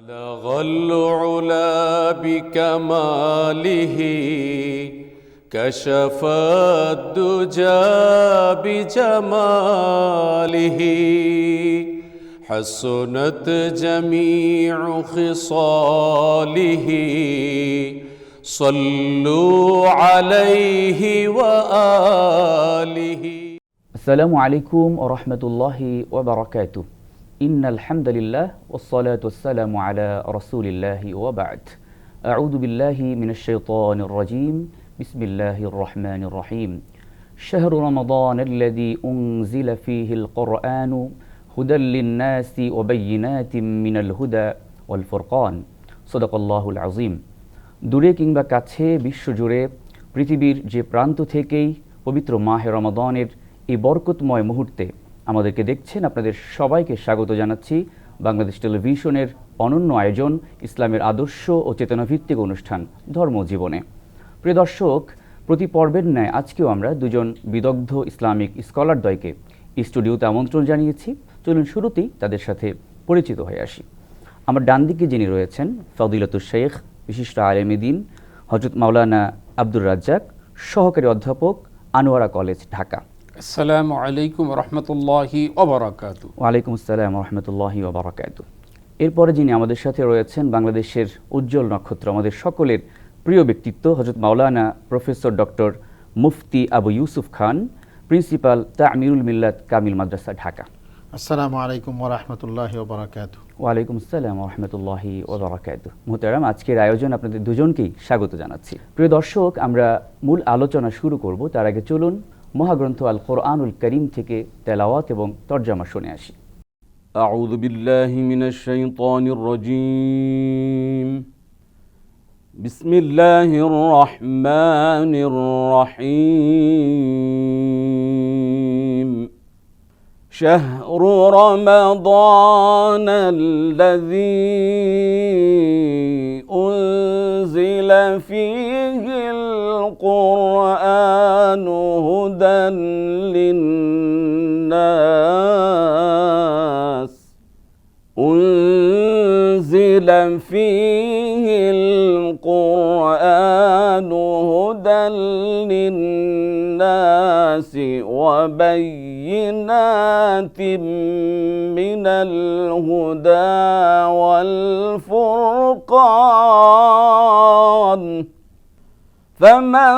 بلغ العلا بكماله كشف الدجى بجماله حسنت جميع خصاله صلوا عليه وآله. আসসালামু আলাইকুম ওয়া রাহমাতুল্লাহি ওয়া বারাকাতুহু। ইন্নাল হামদালিল্লাহ ওয়াস সালাতু ওয়াস সালামু আলা রাসূলিল্লাহি ওয়া বা'দ। আউযু বিল্লাহি মিনাশ শাইতানির রাজীম। বিসমিল্লাহির রহমানির রহিম। শাহরু রমাদানাল্লাযী উনজিলা ফীহিল কুরআনু হুদাল লিন-নাসি ওয়া বায়্যিনাতিম মিনাল হুদা ওয়াল ফুরকান। সাদাকাল্লাহুল আযীম। দূরে কিংবা কাছে বিশ্বজুড়ে পৃথিবীর যে প্রান্ত থেকেই পবিত্র মাহে রমাদানের এই বরকতময় মুহূর্তে আমাদেরকে দেখছেন, আপনাদের সবাইকে স্বাগত জানাচ্ছি বাংলাদেশ টেলিভিশনের অনন্য আয়োজন ইসলামের আদর্শ ও চেতনাভিত্তিক অনুষ্ঠান ধর্মজীবনে। প্রিয় দর্শক, প্রতি পর্বের ন্যায় আজকেও আমরা দুজন বিদগ্ধ ইসলামিক স্কলারদ্বয়কে স্টুডিওতে আমন্ত্রণ জানিয়েছি। চলুন শুরুতেই তাদের সাথে পরিচিত হয়ে আসি। আমার ডান দিকে যিনি রয়েছেন ফদিলাতুশ শেখ, বিশিষ্ট আলেমে দ্বীন হযরত মাওলানা আব্দুর রাজ্জাক, সহকারী অধ্যাপক, আনোয়ারা কলেজ, ঢাকা। আসসালামু আলাইকুম রহমতুল্লাহি ওয়া বারাকাতুহু। ওয়ালাইকুম আসসালাম রহমতুল্লাহি ওয়া বারাকাতুহু। এরপরে যিনি আমাদের সাথে রয়েছেন বাংলাদেশের উজ্জ্বল নক্ষত্র, আমাদের সকলের প্রিয় ব্যক্তিত্ব হযরত মাওলানা প্রফেসর ডক্টর মুফতি আবু ইউসুফ খান, প্রিন্সিপাল তামিরুল মিল্লাত কামিল মাদ্রাসা, ঢাকা। আসসালামু আলাইকুম ওয়া রাহমাতুল্লাহি ওয়া বারাকাতুহু। ওয়ালাইকুম আসসালাম ওয়া রাহমাতুল্লাহি ওয়া বারাকাতুহু। মুহতারাম, আজকের আয়োজন আপনাদের দুজনকেই স্বাগত জানাচ্ছি। প্রিয় দর্শক, আমরা মূল আলোচনা শুরু করব, তার আগে চলুন মহাগ্রন্থ আল কোরআনুল কারীম থেকে তেলাওয়াত এবং তরজমা শুনে আসি। أعوذ بالله من الشيطان الرجيم. بسم الله الرحمن الرحيم. شهر رمضان الذي أنزل فيه القرآن هدى للناس أنزل فيه القرآن هدى للناس وبينات من الهدى والفرقان فمن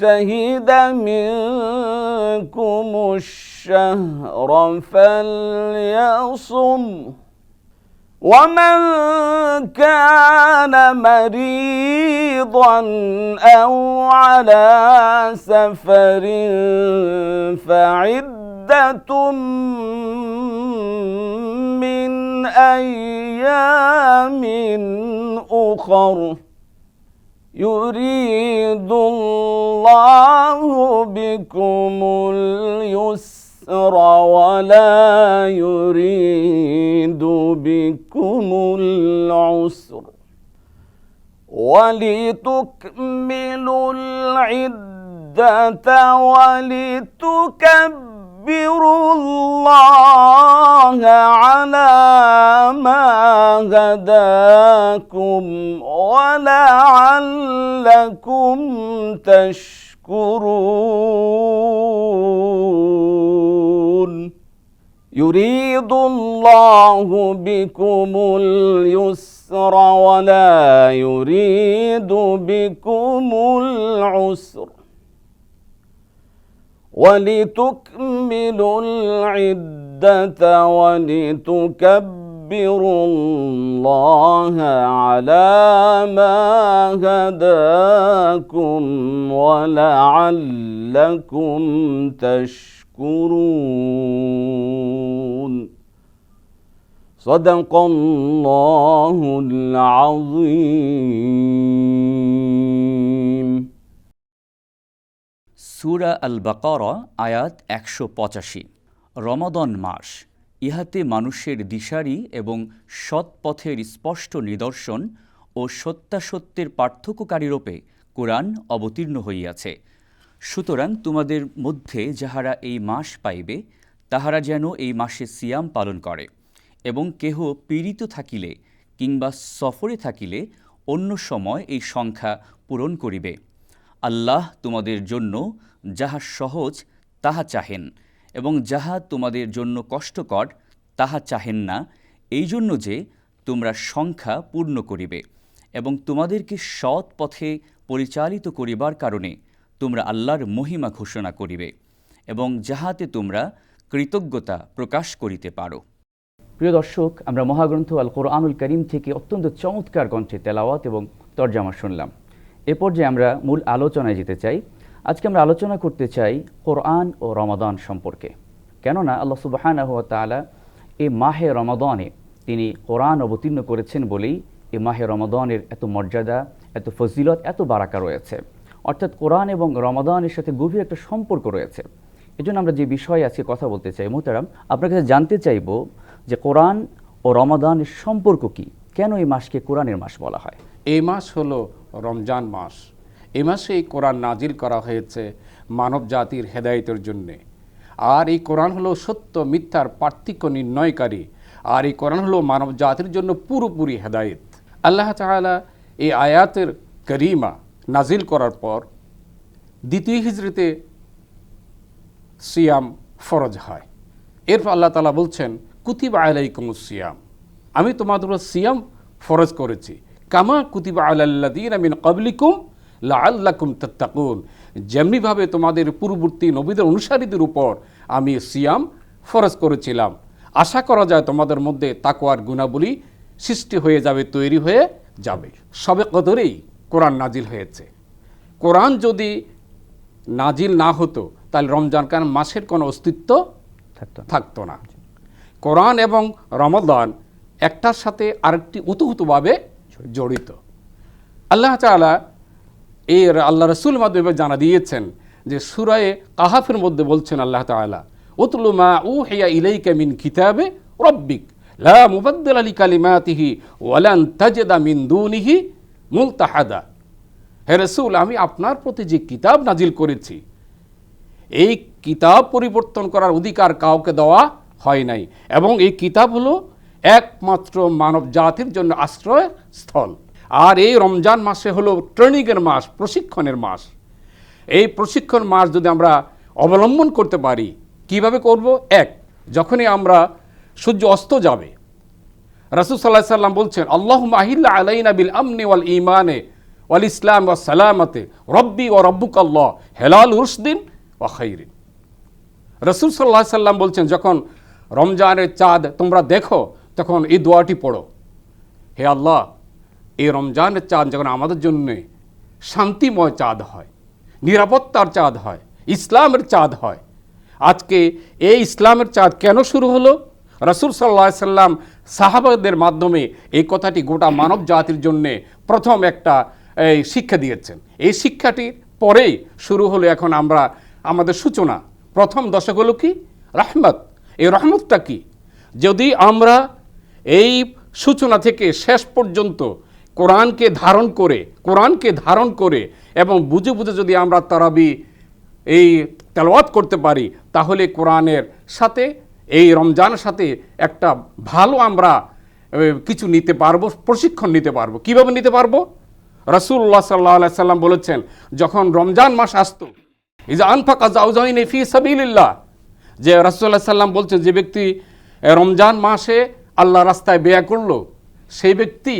شهد منكم الشهر فليصم ومن كان مريضا أو على سفر فعدة من أيام أخر يريد الله بكم اليسر ولا يريد بكم العسر ولتكملوا العدة ولتكبروا الله على ما هداكم ولعلكم تشكرون يريد الله بكم اليسر ولا يريد بكم العسر ولتكملوا العدة ولتكبروا الله على ما هداكم ولعلكم تشكرون صدق الله العظيم. সূরা আল বাকারা আয়াত ১৮৫। রমাদান মাস, ইহাতে মানুষের দিশারি এবং সৎ পথের স্পষ্ট নিদর্শন ও সত্যাসত্যের পার্থক্যকারীরূপে কোরআন অবতীর্ণ হইয়াছে। সুতরাং তোমাদের মধ্যে যাহারা এই মাস পাইবে তাহারা যেন এই মাসে সিয়াম পালন করে এবং কেহ পীড়িত থাকিলে কিংবা সফরে থাকিলে অন্য সময় এই সংখ্যা পূরণ করিবে। আল্লাহ তোমাদের জন্য যাহা সহজ তাহা চাহেন এবং যাহা তোমাদের জন্য কষ্টকর তাহা চাহেন না, এই জন্য যে তোমরা সংখ্যা পূর্ণ করিবে এবং তোমাদেরকে সৎ পথে পরিচালিত করিবার কারণে তোমরা আল্লাহর মহিমা ঘোষণা করিবে এবং যাহাতে তোমরা কৃতজ্ঞতা প্রকাশ করিতে পারো। প্রিয় দর্শক, আমরা মহাগ্রন্থ আল কোরআনুল করিম থেকে অত্যন্ত চমৎকার কণ্ঠে তেলাওয়াত এবং তরজামা শুনলাম। এ পর্যায়ে আমরা মূল আলোচনায় যেতে চাই। আজকে আমরা আলোচনা করতে চাই কোরআন ও রমাদান সম্পর্কে। কেননা আল্লাহ সুবহানাহু ওয়া তাআলা এই মাহে রমাদানে তিনি কোরআন অবতীর্ণ করেছেন বলেই এই মাহে রমাদানের এত মর্যাদা, এত ফজিলত, এত বারাকা রয়েছে। অর্থাৎ কোরআন এবং রমাদানের সাথে গভীর একটা সম্পর্ক রয়েছে। এজন্য আমরা যে বিষয়ে আজকে কথা বলতে চাই, মোহতারাম, আপনার কাছে জানতে চাইব যে কোরআন ও রমাদানের সম্পর্ক কি, কেন এই মাসকে কোরআনের মাস বলা হয়? এই মাস হলো রমজান মাস। এই মাসে এই কোরআন নাজিল করা হয়েছে মানব জাতির হেদায়েতের জন্যে। আর এই কোরআন হলো সত্য মিথ্যার পার্থক্য নির্ণয়কারী। আর এই কোরআন হলো মানব জাতির জন্য পুরোপুরি হেদায়েত। আল্লাহ তাআলা এই আয়াতের করিমা নাজিল করার পর দ্বিতীয় হিজরিতে সিয়াম ফরজ হয়। এরপর আল্লাহ তাআলা বলছেন, কুতিবা আলাইকুমুস সিয়াম, আমি তোমাদের উপর সিয়াম ফরজ করেছি, কামা কুতিবা আলাল্লাযীনা মিন ক্বাবলিকুম লাআল্লাকুম তাত্তাকুন, যেমনিভাবে তোমাদের পূর্ববর্তী নবীদের অনুসারীদের উপর আমি সিয়াম ফরজ করেছিলাম। আশা করা যায় তোমাদের মধ্যে তাকওয়ার গুণাবলী সৃষ্টি হয়ে যাবে, তৈরি হয়ে যাবে। সবে কদরেই কোরআন নাজিল হয়েছে। কোরআন যদি নাজিল না হতো তাহলে রমজান মাসের কোনো অস্তিত্ব থাকতো না। কোরআন এবং রমাদান একটার সাথে আরেকটি উতভাবে জড়িত। আল্লাহ তাআলা এর আল্লাহ রাসূল মাধ্যমে জানা দিয়েছেন যে সূরা কাহাফের মধ্যে বলছেন আল্লাহ তাআলা, উতলু মা উহিয়া ইলাইকা মিন কিতাবে রাব্বিক লা মুবাদদিলা লিকালিমাতিহি ওয়া লান তাজিদা মিন দুনিহি মুলতাহাদা। হে রাসূল, আমি আপনার প্রতি যে কিতাব নাজিল করেছি, এই কিতাব পরিবর্তন করার অধিকার কাউকে দেওয়া হয় নাই এবং এই কিতাব হলো একমাত্র মানব জাতির জন্য আশ্রয়স্থল। আর এই রমজান মাসে হলো ট্রেনিংয়ের মাস, প্রশিক্ষণের মাস। এই প্রশিক্ষণ মাস যদি আমরা অবলম্বন করতে পারি, কিভাবে করব? এক, যখনই আমরা সূর্য অস্ত যাবে, রাসূল সাল্লাল্লাহু আলাইহি সাল্লাম বলছেন, আল্লাহুম্মা আহিল্লা আলাইনা বিল আমনি ওয়াল ঈমানে ওয়াল ইসলাম ওয়াস সালামাতে রব্বি ওয়া রাব্বুকাল্লাহ হেলাল রুশদিন ওয়া খাইরিন। রাসূল সাল্লাল্লাহু আলাইহি সাল্লাম বলছেন, যখন রমজানের চাঁদ তোমরা দেখো তখন এই দোয়াটি পড়ো, হে আল্লাহ, এই রমজানের চাঁদ যখন আমাদের জন্য শান্তিময় চাঁদ হয়, নিরাপত্তার চাঁদ হয়, ইসলামের চাঁদ হয়। আজকে এই ইসলামের চাঁদ কেন শুরু হলো? রাসূল সাল্লাল্লাহু আলাইহি সাল্লাম সাহাবাদের মাধ্যমে এই কথাটি গোটা মানব জাতির জন্যে প্রথম একটা শিক্ষা দিয়েছেন। এই শিক্ষাটির পরেই শুরু হলো এখন আমাদের সূচনা। প্রথম দশক হলো কি? রহমত। এই রহমতটা কি? যদি আমরা এই সূচনা থেকে শেষ পর্যন্ত কোরআনকে ধারণ করে এবং বুঝে বুঝে যদি আমরা তারাবি এই তেলাওয়াত করতে পারি, তাহলে কোরআনের সাথে এই রমজানের সাথে একটা ভালো আমরা কিছু নিতে পারবো, প্রশিক্ষণ নিতে পারবো। কিভাবে নিতে পারবো? রাসূলুল্লাহ সাল্লাল্লাহু আলাইহি সাল্লাম বলেছেন, যখন রমজান মাস আসতো, ইজা আনফাকা যাওজাইনি ফি সাবিলিল্লাহ, যে রাসূলুল্লাহ সাল্লাম বলছেন, যে ব্যক্তি রমজান মাসে আল্লাহ রাস্তায় ব্যয় করলো, সেই ব্যক্তি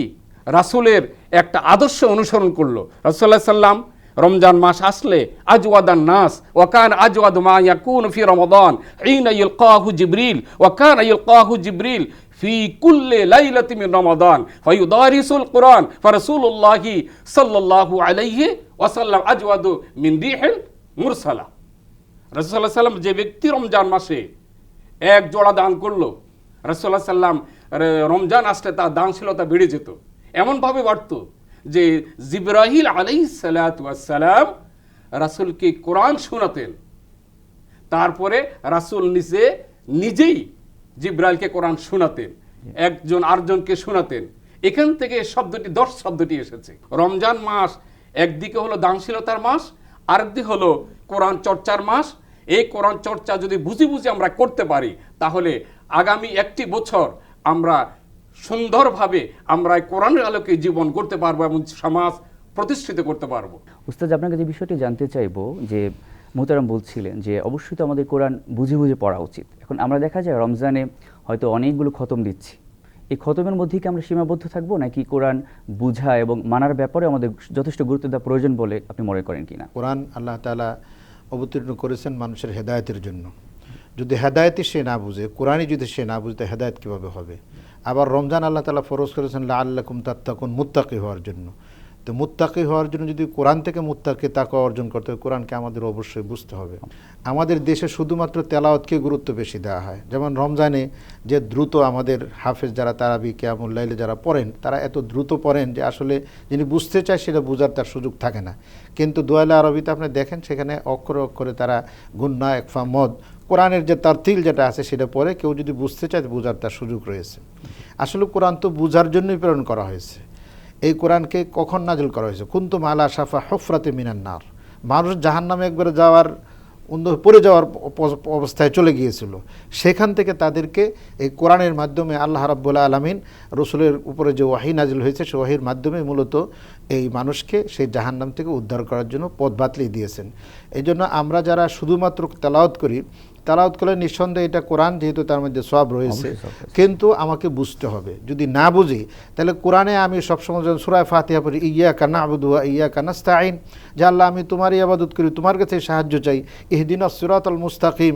রাসূলের একটা আদর্শ অনুসরণ করলো। রাসূলুল্লাহ সাল্লাম রমজান মাস আসলে আজওয়াদান নাস ওয়া কান আজওয়াদু মা ইয়াকুনু ফি রমাদান হিনা ইলকাহু জিবরিল ওয়া কানা ইলকাহু জিবরিল ফি কুল্লি লাইলাতিন মিন রমাদান ফায়ুদারিসুল কুরআন ফারাসূলুল্লাহি সাল্লাল্লাহু আলাইহি ওয়াসাল্লাম আজওয়াদু মিন রিহিল মুরসালা। রাসূলুল্লাহ সাল্লাম যে ব্যক্তি রমজান মাসে এক জোড়া দান করলো, রাসূলুল্লাহ সাল্লাম রমজান আসলে তার দানশীলতা বেড়ে যেত। এমনভাবে বাড়ত যে জিবরাইল আলাইহিস সালাতু ওয়াস সালাম রাসূলকে কোরআন শোনাতেন, তারপরে রাসূল নিজেই জিবরাইলকে কোরআন শোনাতেন, একজন আরেকজনকে শোনাতেন। এখান থেকে দশ শব্দটি এসেছে। রমজান মাস একদিকে হলো দানশীলতার মাস, আরেকদিকে হলো কোরআন চর্চার মাস। এই কোরআন চর্চা যদি বুঝে আমরা করতে পারি, তাহলে আগামী একটি বছর আমরা সুন্দরভাবে আমরা কোরআনের আলোকে জীবন করতে পারবো এবং সমাজ প্রতিষ্ঠিত করতে পারবো। উস্তাদ, আপনাকে যে বিষয়টি জানতে চাইবো, যে মোহতারাম বলছিলেন যে অবশ্যই তো আমাদের কোরআন বুঝে বুঝে পড়া উচিত। এখন আমরা দেখা যায় রমজানে হয়তো অনেকগুলো খতম দিচ্ছি, এই খতমের মধ্যে কি আমরা সীমাবদ্ধ থাকবো, নাকি কোরআন বুঝা এবং মানার ব্যাপারে আমাদের যথেষ্ট গুরুত্ব দেওয়া প্রয়োজন বলে আপনি মনে করেন কিনা? কোরআন আল্লাহ তাআলা অবতীর্ণ করেছেন মানুষের হেদায়েতের জন্য। যদি হেদায়েতই সে না বুঝে, কোরআনই যদি সে না বুঝতে, হেদায়েত কীভাবে হবে? আবার রমজান আল্লাহ তাআলা ফরজ করেছেন লাআল্লাকুম তাত্তাকুন, মুত্তাকি হওয়ার জন্য। তো মুত্তাকি হওয়ার জন্য যদি কোরআন থেকে মুত্তাকি তাকওয়া অর্জন করতে হয়, কোরআনকে আমাদের অবশ্যই বুঝতে হবে। আমাদের দেশে শুধুমাত্র তেলাওয়াতকে গুরুত্ব বেশি দেওয়া হয়। যেমন রমজানে যে দ্রুত আমাদের হাফেজ যারা তারাবি কিয়ামুল লাইলে যারা পড়েন, তারা এত দ্রুত পড়েন যে আসলে যিনি বুঝতে চায় সেটা বোঝার তার সুযোগ থাকে না। কিন্তু দোয়ালে আরবিতে আপনি দেখেন সেখানে অক্ষরে অক্ষরে তারা গুন্না একফা মদ কোরআনের যে তারতিল যেটা আছে সেটা পড়ে, কেউ যদি বুঝতে চায় বোঝার তার সুযোগ রয়েছে। আসলে কোরআন তো বুঝার জন্যই প্রেরণ করা হয়েছে। এই কোরআনকে কখন নাজিল করা হয়েছে? কুনতুম আলা শাফা হুফরাতে মিনান নার, মানুষ জাহান্নামে একবারে যাওয়ার পড়ে যাওয়ার অবস্থায় চলে গিয়েছিল। সেখান থেকে তাদেরকে এই কোরআনের মাধ্যমে আল্লাহ রাব্বুল আলামিন রসুলের উপরে যে ওয়াহি নাজিল হয়েছে, সে ওয়াহির মাধ্যমে মূলত এই মানুষকে সেই জাহান্নাম থেকে উদ্ধার করার জন্য পথ বাতলে দিয়েছেন। এই জন্য আমরা যারা শুধুমাত্র তেলাওয়াত করি, তেলাওয়াত করলে নিঃসন্দেহে এটা কোরআন, যেহেতু তার মধ্যে সওয়াব রয়েছে, কিন্তু আমাকে বুঝতে হবে। যদি না বুঝি তাহলে কোরআনে আমি সবসময় যখন সূরা ফাতিহা পড়ি, ইয়্যাকা না'বুদু ওয়া ইয়্যাকা নাস্তাঈন, যে আল্লাহ আমি তোমারই ইবাদত করি, তোমার কাছে সাহায্য চাই, ইহদিনাস সিরাতাল মুস্তাকিম,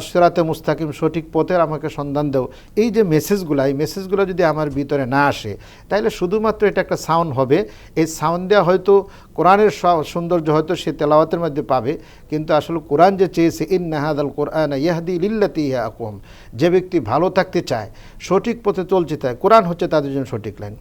সিরাতে মুস্তাকিম, সঠিক পথের আমাকে সন্ধান দাও। এই যে মেসেজগুলো, এই মেসেজগুলো যদি আমার ভিতরে না আসে, তাহলে শুধুমাত্র এটা একটা সাউন্ড হবে। এই সাউন্ড দেওয়া হয়তো কোরআনের সৌন্দর্য হয়তো সে তেলাওয়াতের মধ্যে পাবে, কিন্তু আসলে কোরআন যে চেয়েছে ইন্না হাযাল কোরআন ইয়াহদি লিল্লাতী হিয়া আকওয়াম, যে ব্যক্তি ভালো থাকতে চায়, সঠিক পথে চলতে চায়, কোরআন হচ্ছে তাদের জন্য সঠিক লাইন।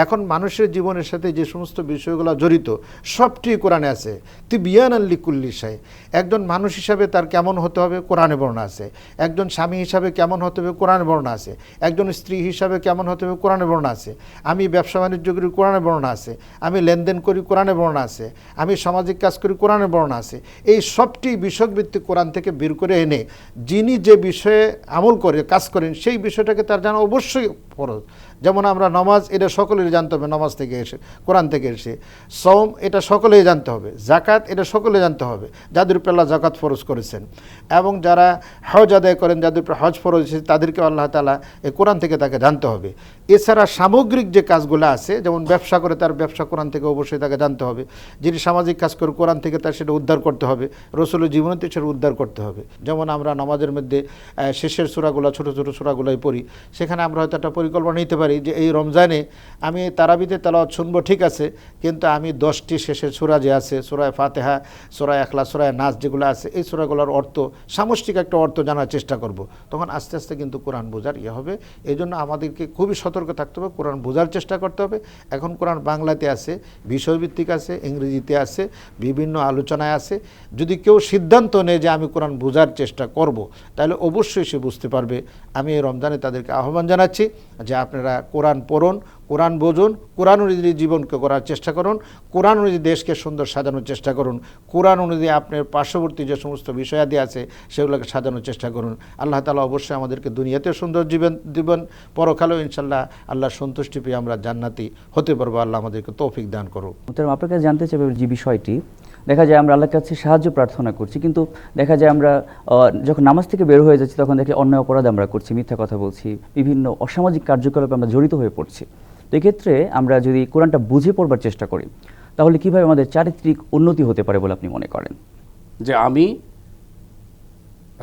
এখন মানুষের জীবনের সাথে যে সমস্ত বিষয়গুলো জড়িত সবটি কোরআনে আছে। তিবিয়ানাল লিকুল্লি শাই, একজন মানুষ হিসাবে তার কেমন হতে হবে কোরআনে বর্ণনা আছে, একজন স্বামী হিসাবে কেমন হতে হবে কোরআনে বর্ণনা আছে, একজন স্ত্রী হিসাবে কেমন হতে হবে কোরআনে বর্ণনা আছে, আমি ব্যবসা বাণিজ্য করি কোরআনে বর্ণনা আছে, আমি লেনদেন করি কোরআনে বর্ণনা আছে, আমি সামাজিক কাজ করি কোরআনে বর্ণনা আছে। এই সবটি বিষয়ভিত্তিক কোরআন থেকে বের করে এনে যিনি যে বিষয়ে আমল করে কাজ করেন সেই বিষয়টাকে তার জানা অবশ্যই ফরজ। যেমন আমরা নামাজ, এটা সকলেই জানতে হবে, নামাজ থেকে এসে কোরআন থেকে এসে। সওম, এটা সকলেই জানতে হবে। যাকাত, এটা সকলে জানতে হবে, যাদের উপর আল্লাহ যাকাত ফরজ করেছেন। এবং যারা হজ আদায় করেন, যাদের উপর হজ ফরজ হয়েছে, তাদেরকে আল্লাহ তাআলা এই কোরআন থেকে তাকে জানতে হবে। এছাড়া সামগ্রিক যে কাজগুলো আছে, যেমন ব্যবসা করে তার ব্যবসা কোরআন থেকে অবশ্যই তাকে জানতে হবে। যিনি সামাজিক কাজ করে কোরআন থেকে তার সেটা উদ্ধার করতে হবে, রসুলের জীবনীতে সেটা উদ্ধার করতে হবে। যেমন আমরা নামাজের মধ্যে শেষের সূরাগুলো, ছোটো ছোটো সূরাগুলোই পড়ি, সেখানে আমরা হয়তো একটা পরিকল্পনা নিতে পারি যে এই রমজানে আমি তারাবিতে তেলাওয়াত শুনবো, ঠিক আছে, কিন্তু আমি 10টি শেষের সূরা যে আছে, সূরা ফাতিহা, সূরা ইখলাস, সূরা নাস যেগুলো আছে, এই সূরাগুলোর অর্থ, সামষ্টিক একটা অর্থ জানার চেষ্টা করব। তখন আস্তে আস্তে কিন্তু কোরআন বোঝার হবে। এই জন্য আমাদেরকে খুবই সতর্ক থাকতে হবে, কোরআন বোঝার চেষ্টা করতে হবে। এখন কোরআন বাংলাতে আছে, বিষয়ভিত্তিক আছে, ইংরেজিতে আছে, বিভিন্ন আলোচনায় আছে। যদি কেউ সিদ্ধান্ত নেয় যে আমি কোরআন বোঝার চেষ্টা করব, তাহলে অবশ্যই সে বুঝতে পারবে। আমি এই রমজানে তাদেরকে আহ্বান জানাচ্ছি যে আপনারা কোরআন পড়ুন, কোরআন বুঝুন, কোরআন অনুযায়ী জীবনকে করার চেষ্টা করুন, কোরআন অনুযায়ী দেশকে সুন্দর সাজানোর চেষ্টা করুন, কোরআন অনুযায়ী আপনার পার্শ্ববর্তী যে সমস্ত বিষয়াদি আছে সেগুলোকে সাজানোর চেষ্টা করুন। আল্লাহ তাআলা অবশ্যই আমাদেরকে দুনিয়াতে সুন্দর জীবন দিবেন, পরকালেও ইনশাল্লাহ আল্লাহর সন্তুষ্টি পেয়ে আমরা জান্নাতি হতে পারবো। আল্লাহ আমাদেরকে তৌফিক দান করুন। আপনার কাছে জানতে চাইবে যে বিষয়টি, দেখা যায় আমরা আল্লাহর কাছে সাহায্য প্রার্থনা করছি, কিন্তু দেখা যায় আমরা যখন নামাজ থেকে বের হয়ে যাচ্ছি তখন দেখি অন্যায় অপরাধ আমরা করছি, মিথ্যা কথা বলছি, বিভিন্ন অসামাজিক কার্যকলাপে আমরা জড়িত হয়ে পড়ছি। তো এক্ষেত্রে আমরা যদি কোরআনটা বুঝে পড়বার চেষ্টা করি, তাহলে কীভাবে আমাদের চারিত্রিক উন্নতি হতে পারে বলে আপনি মনে করেন? যে আমি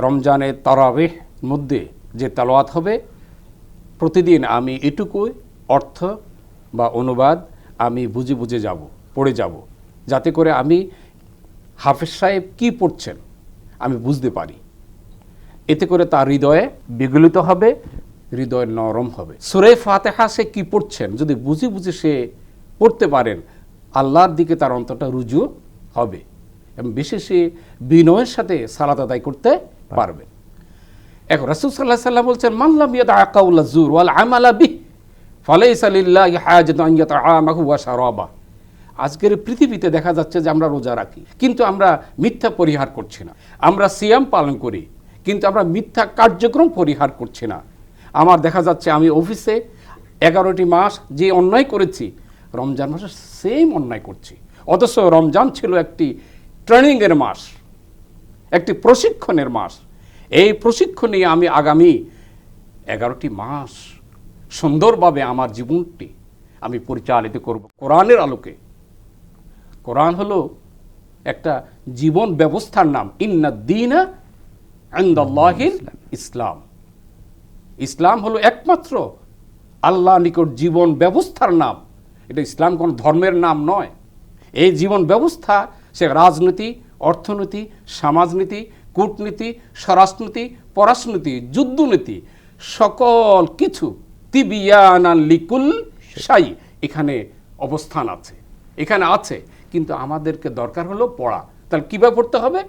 রমজানের তারাবিহ মধ্যে যে তেলাওয়াত হবে, প্রতিদিন আমি এটুকু অর্থ বা অনুবাদ আমি বুঝে বুঝে যাব, পড়ে যাব, যাতে করে আমি হাফেজ সাহেব কী পড়ছেন আমি বুঝতে পারি। এতে করে তার হৃদয়ে বিগলিত হবে, হৃদয় নরম হবে। সূরা ফাতিহা সে কী পড়ছেন যদি বুঝে বুঝে সে পড়তে পারেন, আল্লাহর দিকে তার অন্তরটা রুজু হবে এবং বিশেষে বিনয়ের সাথে সালাত আদায় করতে পারবেন। এখন রাসূল সাল্লাল্লাহু আলাইহি ওয়াসাল্লাম বলছেন, মান লাম ইয়াদা কাউলা যুর ওয়াল আমালা বিহি ফালাইসা লিল্লাহি হাজাতুন আন ইয়াতআমাহু ওয়া শারাবা। আজকের পৃথিবীতে দেখা যাচ্ছে যে আমরা রোজা রাখি কিন্তু আমরা মিথ্যা পরিহার করছি না, আমরা সিয়াম পালন করি কিন্তু আমরা মিথ্যা কার্যক্রম পরিহার করছি না, আমার দেখা যাচ্ছে আমি অফিসে 11টি মাস যে অন্যায় করেছি, রমজান মাসে সেম অন্যায় করছি। অথচ রমজান ছিল একটি ট্রেনিংয়ের মাস, একটি প্রশিক্ষণের মাস। এই প্রশিক্ষণে আমি আগামী 11টি মাস সুন্দরভাবে আমার জীবনটি আমি পরিচালিত করব কোরআনের আলোকে। কোরআন হলো একটা জীবন ব্যবস্থার নাম। ইন্নাদ-দীনা ইনদাল্লাহিল ইসলাম। ইসলাম হলো একমাত্র আল্লাহ নিকট জীবন ব্যবস্থার নাম। এটা ইসলাম কোনো ধর্মের নাম নয়। এই জীবন ব্যবস্থা সে রাজনীতি, অর্থনীতি, সমাজনীতি, কূটনীতি, স্বরাষ্ট্রনীতি, পররাষ্ট্রনীতি, যুদ্ধনীতি, সকল কিছু তিবিয়ানান লিকুল শাই এখানে অবস্থান আছে, এখানে আছে। কিন্তু আমাদেরকে দরকার হলো পড়া। তাহলে কীভাবে পড়তে হবে?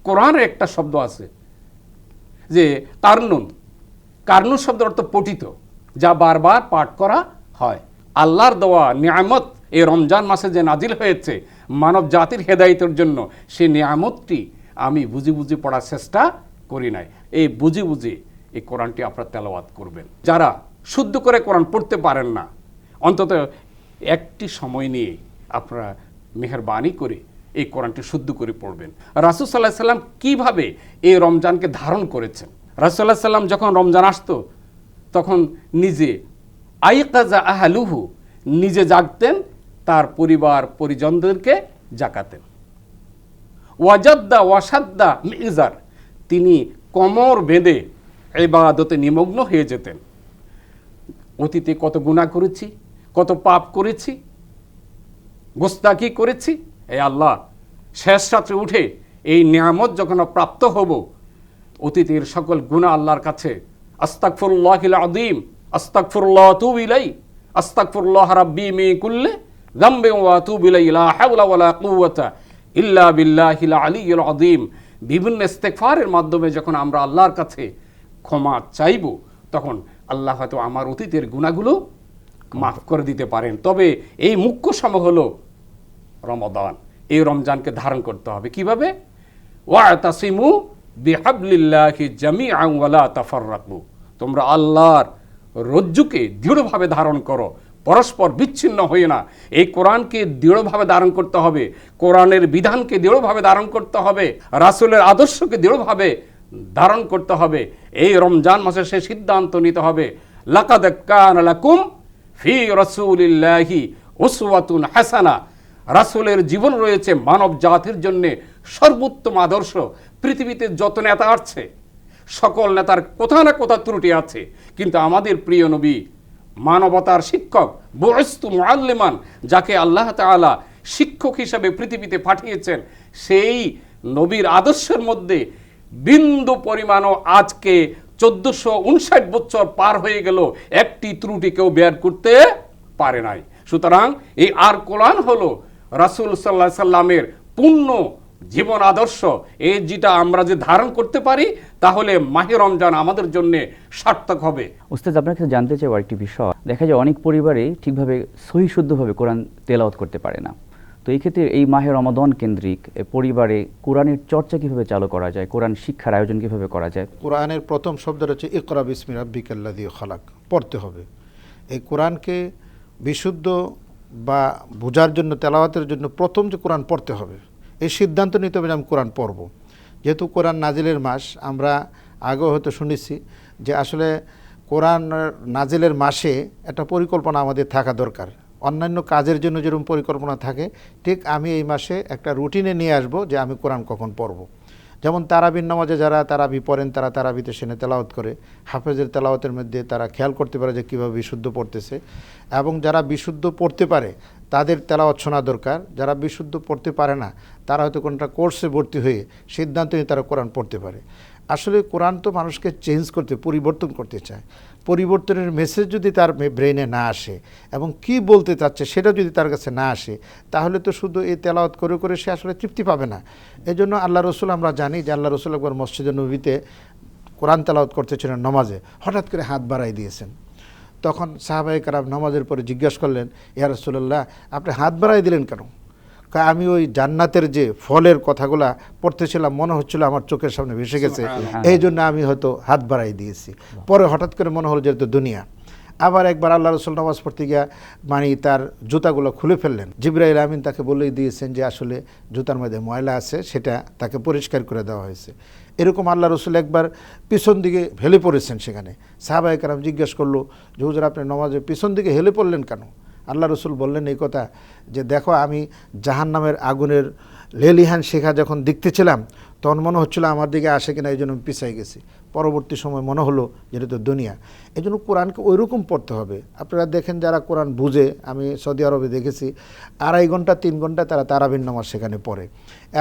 কোরআনের একটা শব্দ আছে যে কারনুন। কারনুন শব্দের অর্থ পঠিত, যা বারবার পাঠ করা হয়। আল্লাহর দেওয়া নিয়ামত এই রমজান মাসে যে নাজিল হয়েছে মানব জাতির হেদায়েতের জন্য, সেই নিয়ামতটি আমি বুঝি বুঝি পড়ার চেষ্টা করি নাই। এই বুঝি বুঝি এই কোরআনটি আপনারা তেলাওয়াত করবেন। যারা শুদ্ধ করে কোরআন পড়তে পারেন না, অন্তত একটি সময় নিয়ে আপনারা মেহেরবানি করে এই কোরআনটি শুদ্ধ করে পড়বেন। রাসূল সাল্লাল্লাহু আলাইহি সাল্লাম কীভাবে এই রমজানকে ধারণ করেছেন? রাসূল সাল্লাল্লাহু আলাইহি সাল্লাম যখন রমজান আসতো তখন নিজে আইকাজা আহলুহু, নিজে জাগতেন, তার পরিবার পরিজনদেরকে জাগাতেন। ওয়াজাদ্দা ওয়াসাদ্দা মিজার, তিনি কোমর বেঁধে ইবাদতে নিমগ্ন হয়ে যেতেন। অতীতে কত গুনাহ করেছি, কত পাপ করেছি, গোস্তাকি করেছি। এই আল্লাহ শেষ রাত্রে উঠে এই নিয়ামত যখন প্রাপ্ত হব, অতীতের সকল গুনাহ আল্লাহর কাছে আস্তাগফিরুল্লাহিল আযীম, আস্তাগফিরুল্লাহ ওয়া আতুবু ইলাইহি, আস্তাগফিরুল্লাহ রাব্বি মিন কুল্লি যামবিন ওয়া আতুবু ইলাইহি, লা হাওলা ওয়ালা কুওয়াতা ইল্লা বিল্লাহিল আলিয়্যিল আযীম। বিভিন্ন ইস্তেগফারের মাধ্যমে যখন আমরা আল্লাহর কাছে ক্ষমা চাইব, তখন আল্লাহ হয়তো আমার অতীতের গুনাহগুলো মাফ করে দিতে পারেন। তবে এই মুখ্য সময় হলো রমাদান। এই রমজানকে ধারণ করতে হবে কিভাবে? ওয়াতাসিমু বিহাবলিল্লাহি জামিআন ওয়ালা তাফাররাকু, তোমরা আল্লাহর রজ্জুকে দৃঢ়ভাবে ধারণ করো, পরস্পর বিচ্ছিন্ন হয়ে না। এই কোরআনকে দৃঢ়ভাবে ধারণ করতে হবে, কোরআনের বিধানকে দৃঢ়ভাবে ধারণ করতে হবে, রাসূলের আদর্শকে দৃঢ়ভাবে ধারণ করতে হবে। এই রমজান মাসে সে সিদ্ধান্ত নিতে হবে, লাকাদ কানা লাকুম ফি রাসূলিল্লাহি উসওয়াতুন হাসানা, রাসূলের জীবন রয়েছে মানব জাতির জন্য সর্বোত্তম আদর্শ। পৃথিবীতে যত নেতা আছে, সকল নেতার কোথাও না কোথাও ত্রুটি আছে, কিন্তু আমাদের প্রিয় নবী মানবতার শিক্ষক, বুইস্তু মুআল্লিমান, যাকে আল্লাহ তাআলা শিক্ষক হিসেবে পৃথিবীতে পাঠিয়েছেন, সেই নবীর আদর্শের মধ্যে বিন্দু পরিমাণও আজকে 1459 বছর পার হয়ে গেল একটি ত্রুটি কেউ বের করতে পারে নাই। সুতরাং এই আর কোরআন হলো রাসূল সাল্লাল্লাহু আলাইহি সাল্লামের পূর্ণ জীবন আদর্শ। এই যেটা আমরা যে ধারণ করতে পারি, তাহলে মাহে রমজান আমাদের জন্য সার্থক হবে। উস্তাদ, আপনার কাছে জানতে চাই আরেকটি বিষয়। দেখা যায় অনেক পরিবারে ঠিকভাবে সহি শুদ্ধভাবে কোরআন তেলাওয়াত করতে পারে না। তো এই ক্ষেত্রে এই মাহে রমাদান কেন্দ্রিক পরিবারে কোরআনের চর্চা কিভাবে চালু করা যায়, কোরআন শিক্ষার আয়োজন কিভাবে করা যায়? কোরআনের প্রথম শব্দটা হচ্ছে ইকরা বিসমি রাব্বিকাল্লাযী খালাক, পড়তে হবে। এই কোরআনকে বিশুদ্ধ বা বোঝার জন্য, তেলাওয়াতের জন্য প্রথম যে কোরআন পড়তে হবে, এই সিদ্ধান্ত নিতে হবে যে আমি কোরআন পড়ব। যেহেতু কোরআন নাজিলের মাস, আমরা আগেও হয়তো শুনেছি যে আসলে কোরআন নাজিলের মাসে একটা পরিকল্পনা আমাদের থাকা দরকার। অন্যান্য কাজের জন্য যেরকম পরিকল্পনা থাকে, ঠিক আমি এই মাসে একটা রুটিনে নিয়ে আসব যে আমি কোরআন কখন পড়ব। যেমন তারাবির নামাজে যারা তারাবি পড়েন, তারা তারাবিতে সেনে তেলাওয়াত করে, হাফেজের তেলাওয়াতের মধ্যে তারা খেয়াল করতে পারে যে কীভাবে বিশুদ্ধ পড়তেছে। এবং যারা বিশুদ্ধ পড়তে পারে তাদের তেলাওয়াত শোনা দরকার। যারা বিশুদ্ধ পড়তে পারে না, তারা হয়তো কোনটা কোর্সে ভর্তি হয়ে সিদ্ধান্ত নিয়ে তারা কোরআন পড়তে পারে। আসলে কোরআন তো মানুষকে চেঞ্জ করতে, পরিবর্তন করতে চায়। পরিবর্তনের মেসেজ যদি তার ব্রেনে না আসে এবং কি বলতে চাচ্ছে সেটা যদি তার কাছে না আসে, তাহলে তো শুধু এই তেলাওয়াত করে করে সে আসলে তৃপ্তি পাবে না। এই জন্য আল্লাহ রসুল, আমরা জানি যে আল্লাহ রসুল একবার মসজিদে নবীতে কোরআন তেলাওয়াত করতেছিলেন, নামাজে হঠাৎ করে হাত বাড়াই দিয়েছেন। তখন সাহাবায়ে কেরাম নামাজের পরে জিজ্ঞাসা করলেন, ইয়া রাসূলুল্লাহ, আপনি হাত বাড়াই দিলেন কেন? আমি ওই জান্নাতের যে ফলের কথাগুলা পড়তেছিলাম, মনে হচ্ছিল আমার চোখের সামনে ভেসে গেছে, এই জন্য আমি হয়তো হাত বাড়াই দিয়েছি। পরে হঠাৎ করে মনে হলো যেহেতু দুনিয়া। আবার একবার আল্লাহ রসুল নামাজ পড়তে গিয়া তার জুতাগুলো খুলে ফেললেন। জিবরাইল আমিন তাকে বলেই দিয়েছেন যে আসলে জুতার মধ্যে ময়লা আছে, সেটা তাকে পরিষ্কার করে দেওয়া হয়েছে। এরকম আল্লাহ রসুল একবার পিছন দিকে হেলে পড়েছেন, সেখানে সাহাবায়ে কেরাম জিজ্ঞেস করলো যে হুজুর আপনি নামাজে পিছন দিকে হেলে পড়লেন কেন? আল্লাহ রসুল বললেন এই কথা যে দেখো, আমি জাহান্নামের আগুনের লেলিহান শিখা যখন দেখতেছিলাম তখন মনে হচ্ছিল আমার দিকে আসে কিনা, এই জন্য আমি পিছাই গেছি। পরবর্তী সময় মনে হলো যেটা তো দুনিয়া। এই জন্য কোরআনকে ওইরকম পড়তে হবে। আপনারা দেখেন যারা কোরআন বুঝে, আমি সৌদি আরবে দেখেছি 2.5 ঘন্টা 3 ঘন্টা তারা তারাবির নামাজ সেখানে পড়ে,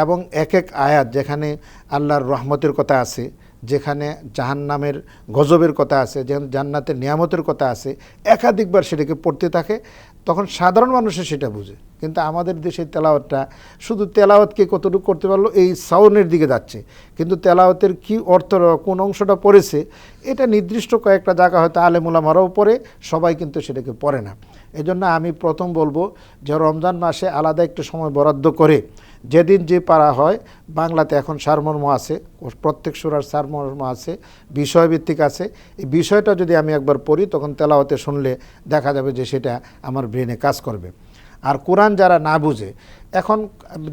এবং এক এক আয়াত যেখানে আল্লাহর রহমতের কথা আছে, যেখানে জাহান্নামের গজবের কথা আছে, যেখানে জান্নাতের নিয়ামতের কথা আছে, একাধিকবার সেটাকে পড়তে থাকে, তখন সাধারণ মানুষের সেটা বুঝে। কিন্তু আমাদের দেশের তেলাওয়াতটা শুধু তেলাওয়াতকে কতটুকু করতে পারলো এই সাউন্ডের দিকে যাচ্ছে, কিন্তু তেলাওয়াতের কি অর্থ, কোন অংশটা পড়েছে, এটা নির্দিষ্ট কয়েকটা জায়গা হয়তো আলেম উলামারাও পড়ে, সবাই কিন্তু সেটাকে পড়ে না। এজন্য আমি প্রথম বলবো যে রমজান মাসে আলাদা একটু সময় বরাদ্দ করে যেদিন যে পারা হয়, বাংলাতে এখন সারমর্ম আছে, প্রত্যেক সূরার সারমর্ম আছে, বিষয়ভিত্তিক আছে, এই বিষয়টা যদি আমি একবার পড়ি তখন তেলাওয়াতে শুনলে দেখা যাবে যে সেটা আমার ব্রেনে কাজ করবে। আর কোরআন যারা না বুঝে, এখন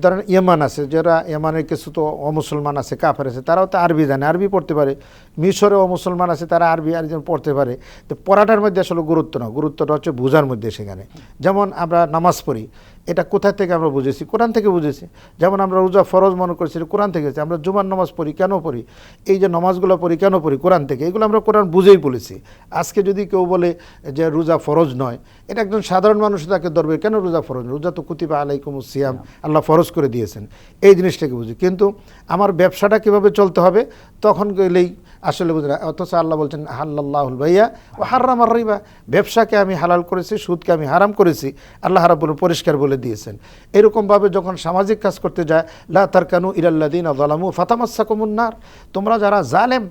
ধরেন ইয়েমান আছে, যারা ইয়েমানের কিছু তো অমুসলমান আছে, কাফের আছে, তারাও তো আরবি জানে, আরবি পড়তে পারে। মিশরে অমুসলমান আছে, তারা আরবি পড়তে পারে। তো পড়াটার মধ্যে আসলে গুরুত্ব না, গুরুত্বটা হচ্ছে বোঝার মধ্যে। সেখানে যেমন আমরা নামাজ পড়ি, এটা কোথা থেকে আমরা বুঝেছি? কোরআন থেকে বুঝেছি। যেমন আমরা রোজা ফরজ মনে করছি, কোরআন থেকে। আমরা জুমার নামাজ পড়ি কেন পড়ি? এই যে নামাজগুলো পড়ি কেন পড়ি? কোরআন থেকে। এগুলো আমরা কোরআন বুঝেই বলেছি। আজকে যদি কেউ বলে যে রোজা ফরজ নয়, এটা একজন সাধারণ মানুষ তাকে ধরবে, কেন রোজা ফরজ? রোজা তো কুতিবা আলাইকুমুস সিয়াম, আল্লাহ ফরজ করে দিয়েছেন, এই জিনিসটাকে বুঝি। কিন্তু আমার ব্যবসাটা কিভাবে চলতে হবে তখন গেলেই আসলে বুঝি না। অথচ আল্লাহ বলছেন হাল্লাল্লাহুল বাইয়া ওয়া হাররামার রিবা, ব্যবসাকে আমি হালাল করেছি, সুদকে আমি হারাম করেছি, আল্লাহ রাব্বুল পরিষ্কার বলে দিয়েছেন। এরকমভাবে যখন সামাজিক কাজ করতে যায়, লা তারকানু ইলাল্লাযিনা যালামু ফাতামাসসাকুমুন নার, তোমরা যারা জালেম,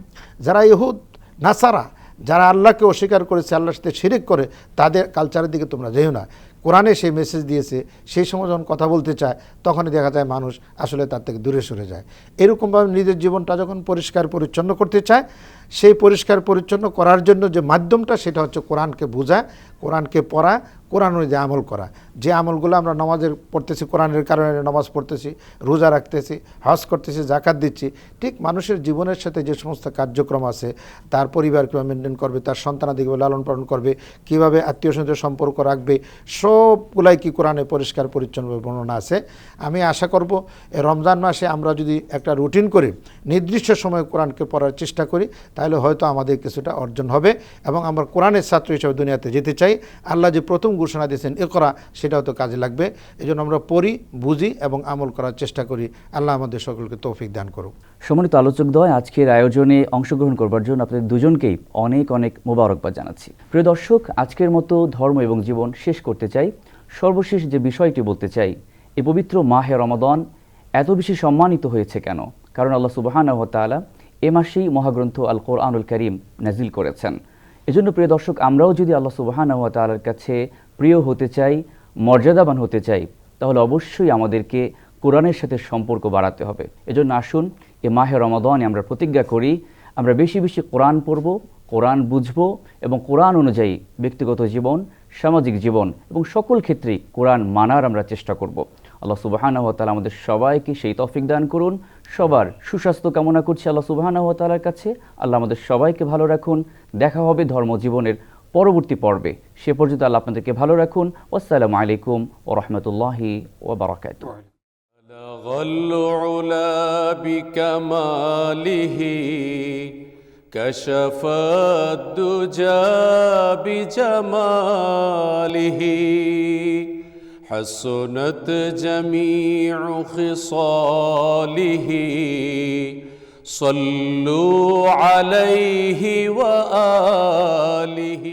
যারা ইহুদ নাসারা, যারা আল্লাহকে অস্বীকার করেছে, আল্লাহর সাথে শিরিক করে, তাদের কালচারের দিকে তোমরা যেও না। কোরআনে সেই মেসেজ দিয়েছে। সেই সময় যখন কথা বলতে চায় তখনই দেখা যায় মানুষ আসলে তার থেকে দূরে সরে যায়। এরকমভাবে নিজের জীবনটা যখন পরিষ্কার পরিচ্ছন্ন করতে চায়, সেই পরিষ্কার পরিচ্ছন্ন করার জন্য যে মাধ্যমটা, সেটা হচ্ছে কোরআনকে বোঝা, কোরআনকে পড়া, কোরআন অনুযায়ী আমল করা। যে আমলগুলো আমরা নামাজের পড়তেছি, কোরআনের কারণে নামাজ পড়তেছি, রোজা রাখতেছি, হজ করতেছি, জাকাত দিচ্ছি, ঠিক মানুষের জীবনের সাথে যে সমস্ত কার্যক্রম আছে, তার পরিবার কীভাবে মেনটেন করবে, তার সন্তানাদি কীভাবে লালন পালন করবে, কীভাবে আত্মীয় স্বজনের সম্পর্ক রাখবে, সবগুলাই কি কোরআনে পরিষ্কার পরিচ্ছন্নভাবে বর্ণনা আছে। আমি আশা করব এই রমজান মাসে আমরা যদি একটা রুটিন করে নির্দিষ্ট সময় কোরআনকে পড়ার চেষ্টা করি, তাহলে হয়তো আমাদের কিছুটা অর্জন হবে এবং আমরা কোরআনের ছাত্র হিসেবে দুনিয়াতে যেতে চাই। আল্লাহ যে প্রথম ঘোষণা দিয়েছেন ইকরা, সেটাও তো কাজে লাগবে। এই জন্য আমরা পড়ি, বুঝি এবং আমল করার চেষ্টা করি। আল্লাহ আমাদের সকলকে তৌফিক দান করুক। সম্মানিত আলোচকদ্বয়, আজকের আয়োজনে অংশগ্রহণ করবার জন্য আপনাদের দুজনকেই অনেক অনেক মোবারকবাদ জানাচ্ছি। প্রিয় দর্শক, আজকের মতো ধর্ম এবং জীবন শেষ করতে চাই। সর্বশেষ যে বিষয়টি বলতে চাই, এই পবিত্র মাহে রমাদান এত বেশি সম্মানিত হয়েছে কেন? কারণ আল্লাহ সুবহানাহু ওয়া তাআলা এ মাসেই মহাগ্রন্থ আল কোরআনুল কারীম নাজিল করেছেন। এজন্য প্রিয় দর্শক, আমরাও যদি আল্লাহ সুবহানাহু ওয়া তাআলার কাছে প্রিয় হতে চাই, মর্যাদাবান হতে চাই, তাহলে অবশ্যই আমাদেরকে কোরআনের সাথে সম্পর্ক বাড়াতে হবে। এজন্য আসুন এ মাহে রমাদানে আমরা প্রতিজ্ঞা করি, আমরা বেশি বেশি কোরআন পড়ব, কোরআন বুঝব এবং কোরআন অনুযায়ী ব্যক্তিগত জীবন, সামাজিক জীবন এবং সকল ক্ষেত্রেই কোরআন মানার আমরা চেষ্টা করব। আল্লাহ সুবহানাহু ওয়া তাআলা আমাদের সবাইকে সেই তৌফিক দান করুন। সবার সুস্বাস্থ্য কামনা করছি আল্লাহ সুবহানাহু ওয়া তাআলার কাছে। আল্লাহ আমাদের সবাইকে ভালো রাখুন। দেখা হবে ধর্মজীবনের পরবর্তী পর্বে। সে পর্যন্ত আল্লাহ আপনাদেরকে ভালো রাখুন। আসসালামু আলাইকুম ওয়া রাহমাতুল্লাহি ওয়া বারাকাতুহু। كشف الدجى بجماله حسنت جميع خصاله صلوا عليه وآله